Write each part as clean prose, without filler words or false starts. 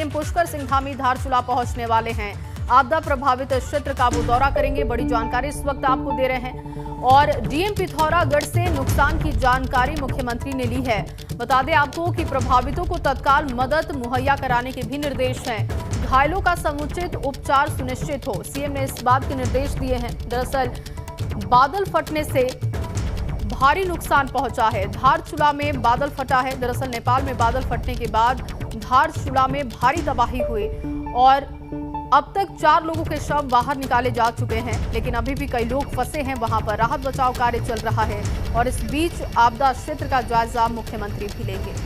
CM Pushkar Singh Dhami Dharchula पहुंचने वाले हैं। आपदा प्रभावित क्षेत्र का वो दौरा करेंगे। बड़ी जानकारी इस वक्त आपको दे रहे हैं। और डीएम पिथौरागढ़ से नुकसान की जानकारी मुख्यमंत्री ने ली है। बता दें आपको कि प्रभावितों को तत्काल मदद मुहैया कराने के भी निर्देश हैं। घायलों का समुचित उपचार सुनिश्चित हो, सीएम ने इस बात के निर्देश दिए हैं। दरअसल बादल फटने से भारी नुकसान पहुंचा है। धारचूला में बादल फटा है। दरअसल नेपाल में बादल फटने के बाद धारचूला में भारी तबाही हुई और अब तक 4 लोगों के शव बाहर निकाले जा चुके हैं, लेकिन अभी भी कई लोग फंसे हैं। वहां पर राहत बचाव कार्य चल रहा है और इस बीच आपदा क्षेत्र का जायजा मुख्यमंत्री भी लेंगे।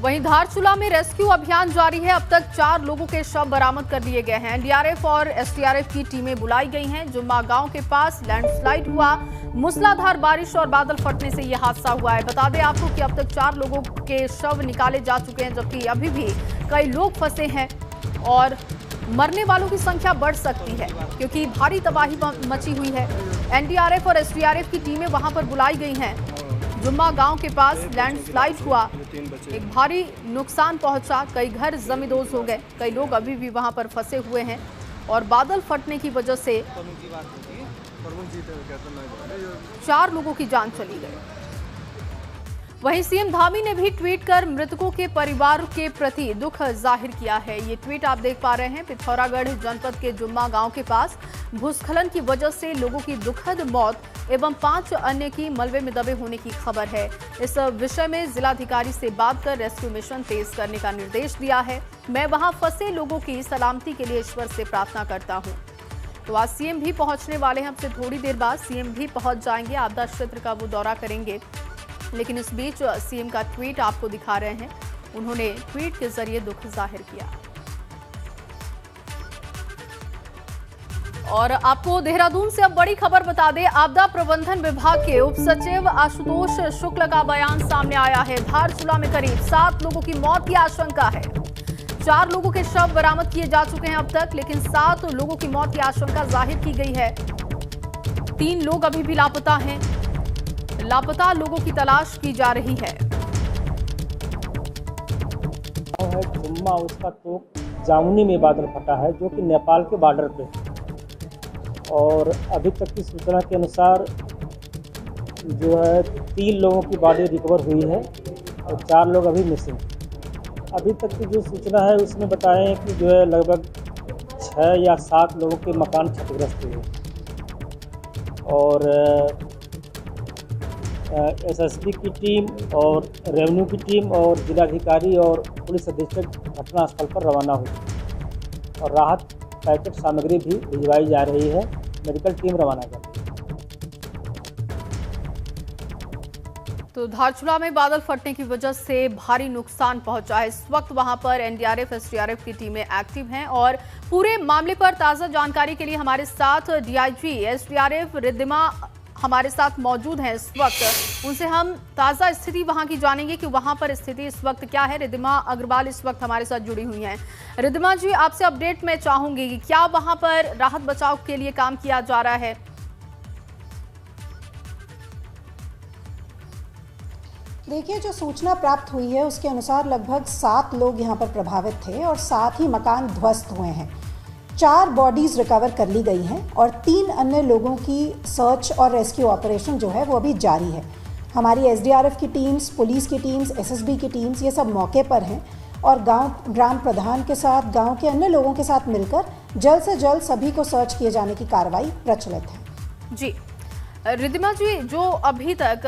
वहीं धारचूला में रेस्क्यू अभियान जारी है। अब तक 4 लोगों के शव बरामद कर लिए गए हैं। एनडीआरएफ और एसडीआरएफ की टीमें बुलाई गई हैं। जुम्मा गांव के पास लैंडस्लाइड हुआ। मूसलाधार बारिश और बादल फटने से यह हादसा हुआ है। बता दें आपको कि अब तक 4 लोगों के शव निकाले जा चुके हैं, जबकि अभी भी कई लोग फंसे हैं और मरने वालों की संख्या बढ़ सकती है क्योंकि भारी तबाही मची हुई है। एनडीआरएफ और एसडीआरएफ की टीमें वहां पर बुलाई गई हैं। जुम्मा गांव के पास लैंडस्लाइड हुआ, एक भारी नुकसान पहुंचा, कई घर जमींदोज हो गए, कई लोग अभी भी वहां पर फंसे हुए हैं और बादल फटने की वजह से 4 लोगों की जान चली गई। वहीं सीएम धामी ने भी ट्वीट कर मृतकों के परिवार के प्रति दुख जाहिर किया है। ये ट्वीट आप देख पा रहे हैं। पिथौरागढ़ जनपद के जुम्मा गांव के पास भूस्खलन की वजह से लोगों की दुखद मौत एवं 5 अन्य की मलबे में दबे होने की खबर है। इस विषय में जिलाधिकारी से बात कर रेस्क्यू मिशन तेज करने का निर्देश दिया है। मैं वहां फंसे लोगों की सलामती के लिए ईश्वर से प्रार्थना करता हूं। तो आज सीएम भी पहुंचने वाले हैं। हमसे थोड़ी देर बाद सीएम भी पहुंच जाएंगे। आपदा क्षेत्र का वो दौरा करेंगे, लेकिन इस बीच सीएम का ट्वीट आपको दिखा रहे हैं। उन्होंने ट्वीट के जरिए दुख जाहिर किया। और आपको देहरादून से अब बड़ी खबर बता दें। आपदा प्रबंधन विभाग के उप सचिव आशुतोष शुक्ल का बयान सामने आया है। धारचूला में करीब 7 लोगों की मौत की आशंका है। 4 लोगों के शव बरामद किए जा चुके हैं अब तक, लेकिन 7 लोगों की मौत की आशंका जाहिर की गई है। 3 लोग अभी भी लापता हैं। लापता लोगों की तलाश की जा रही है। जुम्मा उसका तो जामुनी में बादल फटा है, जो कि नेपाल के बॉर्डर पे है। और अभी तक की सूचना के अनुसार जो है 3 लोगों की बॉडी रिकवर हुई है और 4 लोग अभी मिसिंग। अभी तक की जो सूचना है उसमें बताए हैं कि जो है लगभग 6 या 7 लोगों के मकान क्षतिग्रस्त हुए और एसएसबी की टीम और रेवेन्यू की टीम और जिलाधिकारी और पुलिस अधीक्षक घटनास्थल पर रवाना हुई और राहत पैकेट सामग्री भी भिजवाई जा रही है। मेडिकल टीम रवाना कर रही है। तो धारचूला में बादल फटने की वजह से भारी नुकसान पहुंचा है। इस वक्त वहां पर एनडीआरएफ एसडीआरएफ की टीमें एक्टिव हैं और पूरे मामले पर ताज़ा जानकारी के लिए हमारे साथ डीआईजी एसडीआरएफ रिद्धिमा हमारे साथ मौजूद हैं इस वक्त। उनसे हम ताज़ा स्थिति वहां की जानेंगे कि वहां पर स्थिति इस वक्त क्या है। रिद्धिमा अग्रवाल इस वक्त हमारे साथ जुड़ी हुई हैं। रिद्धिमा जी, आपसे अपडेट मैं चाहूंगी कि क्या वहां पर राहत बचाव के लिए काम किया जा रहा है? देखिए, जो सूचना प्राप्त हुई है उसके अनुसार लगभग 7 लोग यहाँ पर प्रभावित थे और 7 ही मकान ध्वस्त हुए हैं। 4 बॉडीज रिकवर कर ली गई हैं और 3 अन्य लोगों की सर्च और रेस्क्यू ऑपरेशन जो है वो अभी जारी है। हमारी एसडीआरएफ की टीम्स, पुलिस की टीम्स, एसएसबी की टीम्स ये सब मौके पर हैं और ग्राम प्रधान के साथ, गांव के अन्य लोगों के साथ मिलकर जल्द से जल्द सभी को सर्च किए जाने की कार्रवाई प्रचलित है। जी रिद्धिमा जी, जो अभी तक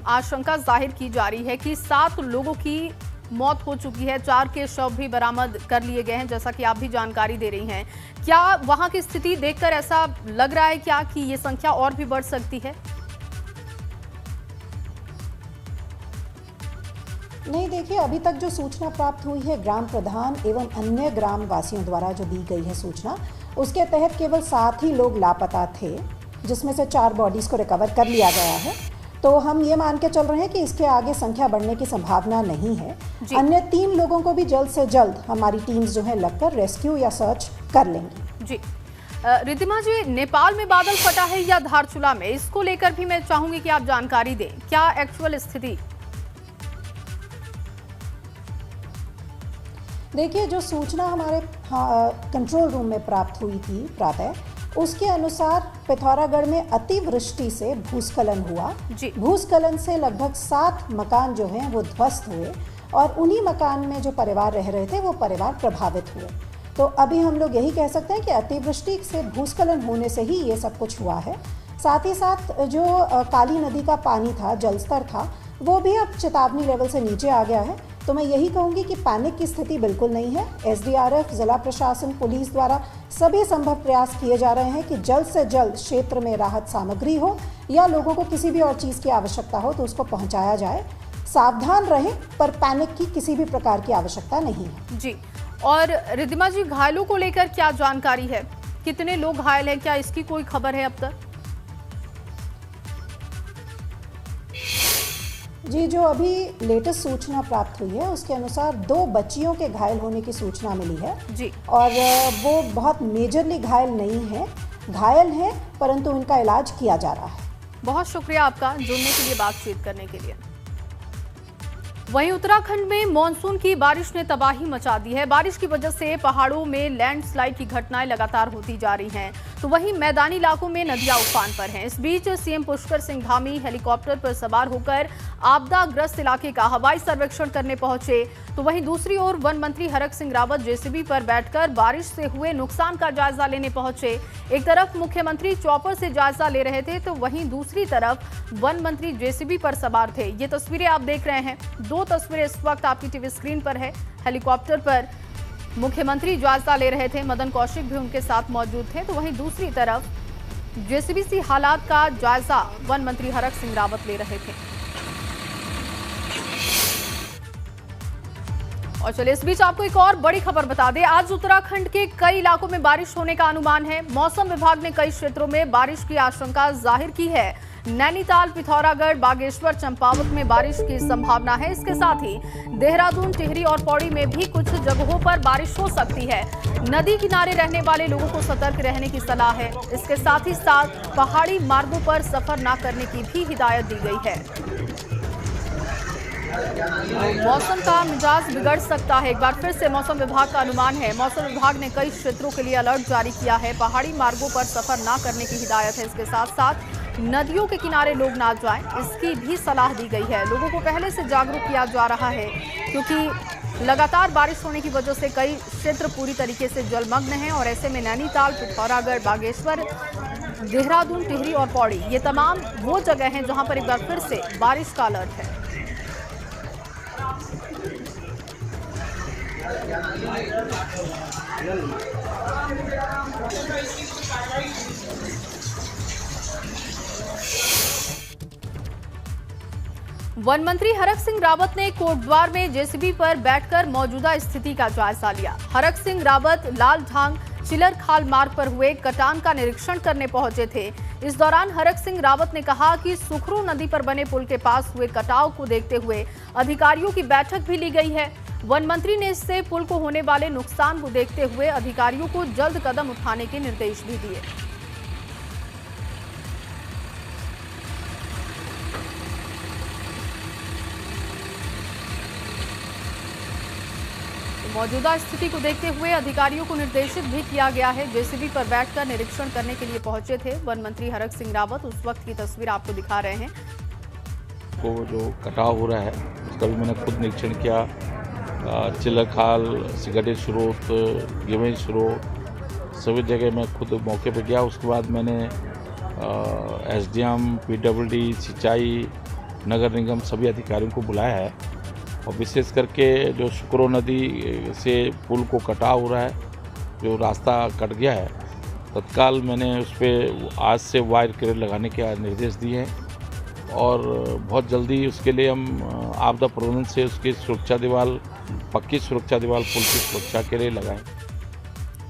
आशंका जाहिर की जा रही है कि 7 लोगों की मौत हो चुकी है, 4 के शव भी बरामद कर लिए गए हैं, जैसा कि आप भी जानकारी दे रही हैं, क्या वहां की स्थिति देखकर ऐसा लग रहा है क्या कि ये संख्या और भी बढ़ सकती है? नहीं, देखिए, अभी तक जो सूचना प्राप्त हुई है ग्राम प्रधान एवं अन्य ग्राम वासियों द्वारा जो दी गई है सूचना, उसके तहत केवल 7 ही लोग लापता थे, जिसमें से 4 बॉडीज को रिकवर कर लिया गया है। तो हम ये मान के चल रहे हैं कि इसके आगे संख्या बढ़ने की संभावना नहीं है। अन्य 3 लोगों को भी जल्द से जल्द हमारी टीम्स जो है लगकर रेस्क्यू या सर्च कर लेंगी। जी रिद्धिमा जी, नेपाल में बादल फटा है या धारचूला में, इसको लेकर भी मैं चाहूंगी कि आप जानकारी दें, क्या एक्चुअल स्थिति? देखिए, जो सूचना हमारे कंट्रोल रूम में प्राप्त हुई थी प्रातः, उसके अनुसार पिथौरागढ़ में अतिवृष्टि से भूस्खलन हुआ। भूस्खलन से लगभग 7 मकान जो हैं वो ध्वस्त हुए और उन्हीं मकान में जो परिवार रह रहे थे वो परिवार प्रभावित हुए। तो अभी हम लोग यही कह सकते हैं कि अतिवृष्टि से भूस्खलन होने से ही ये सब कुछ हुआ है। साथ ही साथ जो काली नदी का पानी था, जलस्तर था, वो भी अब चेतावनी लेवल से नीचे आ गया है। तो मैं यही कहूँगी कि पैनिक की स्थिति बिल्कुल नहीं है। SDRF, जिला प्रशासन, पुलिस द्वारा सभी संभव प्रयास किए जा रहे हैं कि जल्द से जल्द क्षेत्र में राहत सामग्री हो या लोगों को किसी भी और चीज़ की आवश्यकता हो तो उसको पहुँचाया जाए। सावधान रहें, पर पैनिक की किसी भी प्रकार की आवश्यकता नहीं है। जी, और रिद्धिमा जी, घायलों को लेकर क्या जानकारी है? कितने लोग घायल हैं, क्या इसकी कोई खबर है अब तक? जी, जो अभी लेटेस्ट सूचना प्राप्त हुई है उसके अनुसार 2 बच्चियों के घायल होने की सूचना मिली है जी, और वो बहुत मेजरली घायल नहीं है, घायल हैं परंतु उनका इलाज किया जा रहा है। बहुत शुक्रिया आपका जुड़ने के लिए, बातचीत करने के लिए। वहीं उत्तराखंड में मॉनसून की बारिश ने तबाही मचा दी है। बारिश की वजह से पहाड़ों में लैंडस्लाइड की घटनाएं लगातार होती जा रही हैं, तो वहीं मैदानी इलाकों में नदियां उफान पर हैं। इस बीच सीएम पुष्कर सिंह धामी हेलीकॉप्टर पर सवार होकर आपदाग्रस्त इलाके का हवाई सर्वेक्षण करने पहुंचे, तो वहीं दूसरी ओर वन मंत्री हरक सिंह रावत जेसीबी पर बैठकर बारिश से हुए नुकसान का जायजा लेने पहुंचे। एक तरफ मुख्यमंत्री चॉपर से जायजा ले रहे थे, तो वहीं दूसरी तरफ वन मंत्री जेसीबी पर सवार थे। ये तस्वीरें आप देख रहे हैं, 2 तस्वीरें इस वक्त आपकी टीवी स्क्रीन पर है। हेलीकॉप्टर पर मुख्यमंत्री जायजा ले रहे थे, मदन कौशिक भी उनके साथ मौजूद थे, तो वहीं दूसरी तरफ जेसीबी से हालात का जायजा वन मंत्री हरक सिंह रावत ले रहे थे। और चलिए इस बीच आपको एक और बड़ी खबर बता दें, आज उत्तराखंड के कई इलाकों में बारिश होने का अनुमान है। मौसम विभाग ने कई क्षेत्रों में बारिश की आशंका जाहिर की है। नैनीताल, पिथौरागढ़, बागेश्वर, चंपावत में बारिश की संभावना है। इसके साथ ही देहरादून, टिहरी और पौड़ी में भी कुछ जगहों पर बारिश हो सकती है। नदी किनारे रहने वाले लोगों को सतर्क रहने की सलाह है। इसके साथ ही साथ पहाड़ी मार्गों पर सफर न करने की भी हिदायत दी गई है। मौसम का मिजाज बिगड़ सकता है, एक बार फिर से मौसम विभाग का अनुमान है। मौसम विभाग ने कई क्षेत्रों के लिए अलर्ट जारी किया है। पहाड़ी मार्गों पर सफर ना करने की हिदायत है। इसके साथ साथ नदियों के किनारे लोग ना जाएं, इसकी भी सलाह दी गई है। लोगों को पहले से जागरूक किया जा रहा है, क्योंकि लगातार बारिश होने की वजह से कई क्षेत्र पूरी तरीके से जलमग्न हैं और ऐसे में नैनीताल, पिथौरागढ़, बागेश्वर, देहरादून, टिहरी और पौड़ी, ये तमाम वो जगह हैं जहां पर एक बार फिर से बारिश का अलर्ट है। वन मंत्री हरक सिंह रावत ने कोटद्वार में जेसीबी पर बैठकर मौजूदा स्थिति का जायजा लिया। हरक सिंह रावत लालढांग चिलर खाल मार्ग पर हुए कटान का निरीक्षण करने पहुंचे थे। इस दौरान हरक सिंह रावत ने कहा कि सुखरू नदी पर बने पुल के पास हुए कटाव को देखते हुए अधिकारियों की बैठक भी ली गई है। वन मंत्री ने इससे पुल को होने वाले नुकसान को देखते हुए अधिकारियों को जल्द कदम उठाने के निर्देश भी दिए। मौजूदा स्थिति को देखते हुए अधिकारियों को निर्देशित भी किया गया है। जेसीबी पर बैठकर निरीक्षण करने के लिए पहुंचे थे वन मंत्री हरक सिंह रावत। उस वक्त की तस्वीर आपको दिखा रहे हैं। को जो कटाव हो रहा है उसका भी मैंने खुद निरीक्षण किया। चिलर खाल, सिगरेट स्रोत, गेवई स्रोत, सभी जगह मैं खुद मौके पर गया। उसके बाद मैंने SDM, PWD, सिंचाई, नगर निगम सभी अधिकारियों को बुलाया है और विशेष करके जो सुखरू नदी से पुल को कटाव हो रहा है, जो रास्ता कट गया है, तत्काल मैंने उस पर आज से वायर क्रेन लगाने के निर्देश दिए हैं और बहुत जल्दी उसके लिए हम आपदा प्रबंधन से उसकी सुरक्षा दीवार, पक्की सुरक्षा दीवार पुल की सुरक्षा के लिए लगाएं।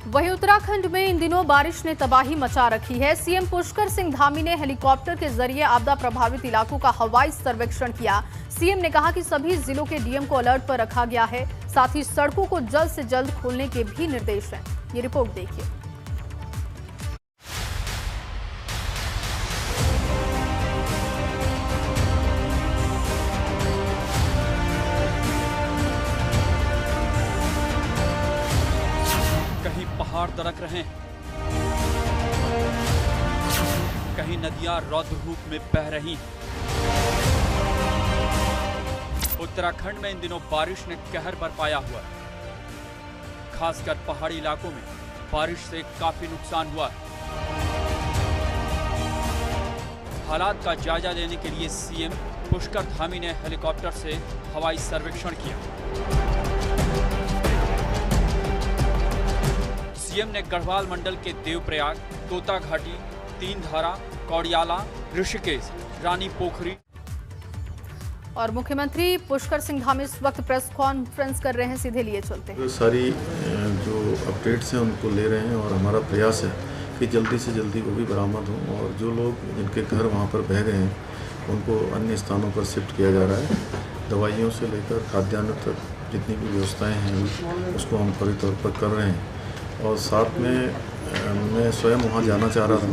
वहीं उत्तराखंड में इन दिनों बारिश ने तबाही मचा रखी है। सीएम पुष्कर सिंह धामी ने हेलीकॉप्टर के जरिए आपदा प्रभावित इलाकों का हवाई सर्वेक्षण किया। सीएम ने कहा कि सभी जिलों के डीएम को अलर्ट पर रखा गया है, साथ ही सड़कों को जल्द से जल्द खोलने के भी निर्देश हैं। ये रिपोर्ट देखिए। पहाड़ दरक रहे हैं, कहीं नदियां रौद्र रूप में बह रही हैं। उत्तराखंड में इन दिनों बारिश ने कहर बरपाया हुआ है। खासकर पहाड़ी इलाकों में बारिश से काफी नुकसान हुआ है। हालात का जायजा लेने के लिए सीएम पुष्कर धामी ने हेलीकॉप्टर से हवाई सर्वेक्षण किया। सीएम ने गढ़वाल मंडल के देवप्रयाग, तोता घाटी, तीन धारा, कौड़ियाला, ऋषिकेश, रानी पोखरी और मुख्यमंत्री पुष्कर सिंह धामी इस वक्त प्रेस कॉन्फ्रेंस कर रहे हैं। सीधे लिए चलते हैं। सारी जो अपडेट्स हैं उनको ले रहे हैं और हमारा प्रयास है कि जल्दी से जल्दी वो भी बरामद हों और जो लोग जिनके घर वहाँ पर बह गए हैं उनको अन्य स्थानों पर शिफ्ट किया जा रहा है। दवाइयों से लेकर खाद्यान्न तक जितनी भी व्यवस्थाएं हैं उसको हम पूरी तौर पर कर रहे हैं। और साथ में मैं स्वयं वहाँ जाना चाह रहा था,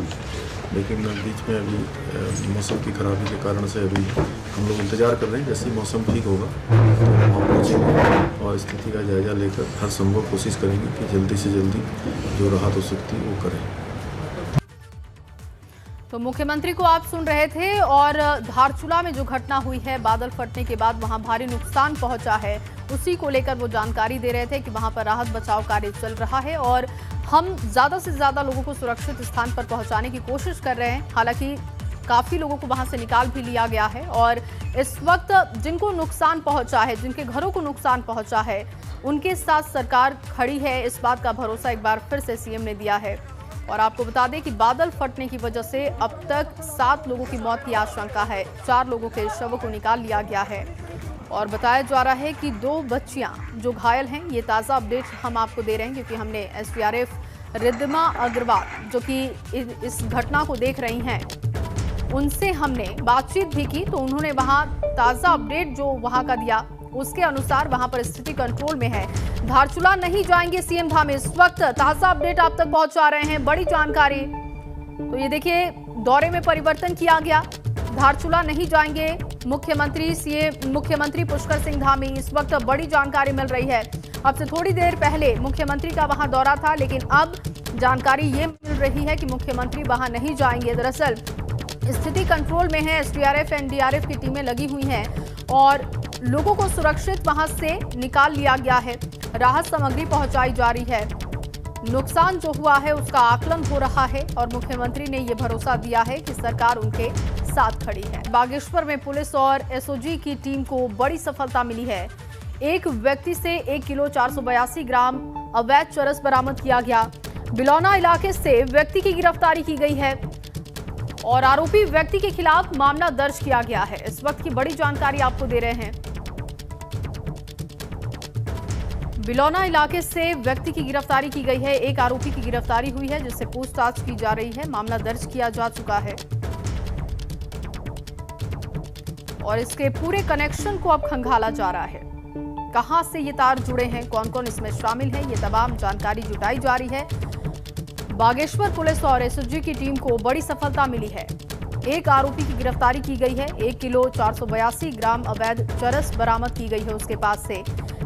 लेकिन बीच में अभी मौसम की खराबी के कारण से अभी हम लोग इंतज़ार कर रहे हैं। जैसे ही मौसम ठीक होगा तो वहाँ पहुँचेंगे और स्थिति का जायजा लेकर हर संभव कोशिश करेंगे कि जल्दी से जल्दी जो राहत हो सकती है वो करें। तो मुख्यमंत्री को आप सुन रहे थे। और धारचूला में जो घटना हुई है, बादल फटने के बाद वहां भारी नुकसान पहुंचा है, उसी को लेकर वो जानकारी दे रहे थे कि वहां पर राहत बचाव कार्य चल रहा है और हम ज्यादा से ज्यादा लोगों को सुरक्षित स्थान पर पहुंचाने की कोशिश कर रहे हैं। हालांकि काफी लोगों को वहां से निकाल भी लिया गया है और इस वक्त जिनको नुकसान पहुंचा है, जिनके घरों को नुकसान पहुंचा है, उनके साथ सरकार खड़ी है। इस बात का भरोसा एक बार फिर से सीएम ने दिया है। और आपको बता दें कि बादल फटने की वजह से अब तक 7 लोगों की मौत की आशंका है। 4 लोगों के शवों को निकाल लिया गया है और बताया जा रहा है कि 2 बच्चियां जो घायल हैं, ये ताज़ा अपडेट हम आपको दे रहे हैं क्योंकि हमने एसडीआरएफ रिद्धिमा अग्रवाल जो कि इस घटना को देख रही हैं, उनसे हमने बातचीत भी की। तो उन्होंने वहां ताज़ा अपडेट जो वहां का दिया, उसके अनुसार वहां पर स्थिति कंट्रोल में है। धारचूला नहीं जाएंगे सीएम धामी, इस वक्त ताज़ा अपडेट आप तक पहुंचा रहे हैं, बड़ी जानकारी। तो ये देखिए, दौरे में परिवर्तन किया गया, धारचूला नहीं जाएंगे मुख्यमंत्री पुष्कर सिंह धामी। इस वक्त बड़ी जानकारी मिल रही है। अब से थोड़ी देर पहले मुख्यमंत्री का वहां दौरा था, लेकिन अब जानकारी ये मिल रही है कि मुख्यमंत्री वहां नहीं जाएंगे। दरअसल स्थिति कंट्रोल में है, एसडीआरएफ एनडीआरएफ की टीमें लगी हुई हैं और लोगों को सुरक्षित वहां से निकाल लिया गया है। राहत सामग्री पहुंचाई जा रही है। नुकसान जो हुआ है उसका आकलन हो रहा है और मुख्यमंत्री ने यह भरोसा दिया है कि सरकार उनके साथ खड़ी है। बागेश्वर में पुलिस और एसओजी की टीम को बड़ी सफलता मिली है। एक व्यक्ति से 1 किलो 482 ग्राम अवैध चरस बरामद किया गया। बिलौना इलाके से व्यक्ति की गिरफ्तारी की गई है और आरोपी व्यक्ति के खिलाफ मामला दर्ज किया गया है। इस वक्त की बड़ी जानकारी आपको दे रहे हैं। बिलौना इलाके से व्यक्ति की गिरफ्तारी की गई है। एक आरोपी की गिरफ्तारी हुई है जिससे पूछताछ की जा रही है। मामला दर्ज किया जा चुका है और इसके पूरे कनेक्शन को अब खंगाला जा रहा है। कहां से ये तार जुड़े हैं, कौन कौन इसमें शामिल है, ये तमाम जानकारी जुटाई जा रही है। बागेश्वर पुलिस और एसओजी की टीम को बड़ी सफलता मिली है। एक आरोपी की गिरफ्तारी की गई है। 1 किलो 482 ग्राम अवैध चरस बरामद की गई है उसके पास से।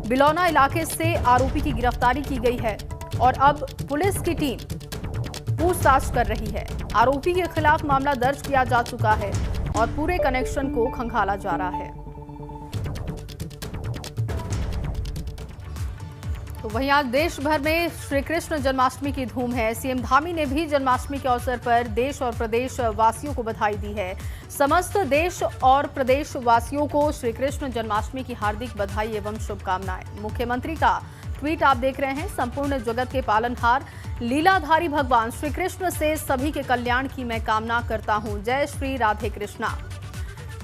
बिलौना इलाके से आरोपी की गिरफ्तारी की गई है और अब पुलिस की टीम पूछताछ कर रही है। आरोपी के खिलाफ मामला दर्ज किया जा चुका है और पूरे कनेक्शन को खंगाला जा रहा है। तो वहीं आज देश भर में श्री कृष्ण जन्माष्टमी की धूम है। सीएम धामी ने भी जन्माष्टमी के अवसर पर देश और प्रदेश वासियों को बधाई दी है। समस्त देश और प्रदेश वासियों को श्री कृष्ण जन्माष्टमी की हार्दिक बधाई एवं शुभकामनाएं। मुख्यमंत्री का ट्वीट आप देख रहे हैं। संपूर्ण जगत के पालनहार लीलाधारी भगवान श्री कृष्ण से सभी के कल्याण की मैं कामना करता हूं। जय श्री राधे कृष्णा।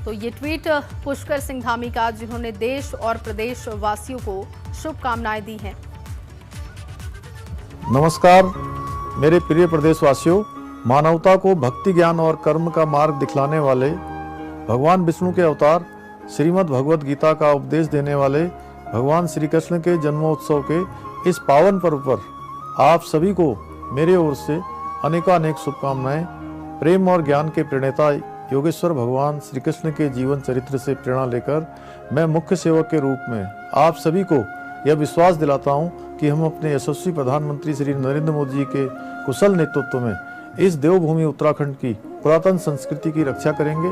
तो ये ट्वीट पुष्कर सिंह धामी का, जिन्होंने देश और प्रदेश वासियों को शुभकामनाएं दी हैं। नमस्कार मेरे प्रिय प्रदेशवासियों, मानवता को भक्ति, ज्ञान और कर्म का मार्ग दिखलाने वाले भगवान विष्णु के अवतार श्रीमद् भगवद गीता का उपदेश देने वाले भगवान श्री कृष्ण के जन्मोत्सव के इस पावन पर्व पर आप सभी को मेरे ओर से अनेकानेक शुभकामनाएं। प्रेम और ज्ञान के प्रणेता योगेश्वर भगवान श्री कृष्ण के जीवन चरित्र से प्रेरणा लेकर मैं मुख्य सेवक के रूप में आप सभी को यह विश्वास दिलाता हूं कि हम अपने यशस्वी प्रधानमंत्री श्री नरेंद्र मोदी जी के कुशल नेतृत्व में इस देवभूमि उत्तराखंड की पुरातन संस्कृति की रक्षा करेंगे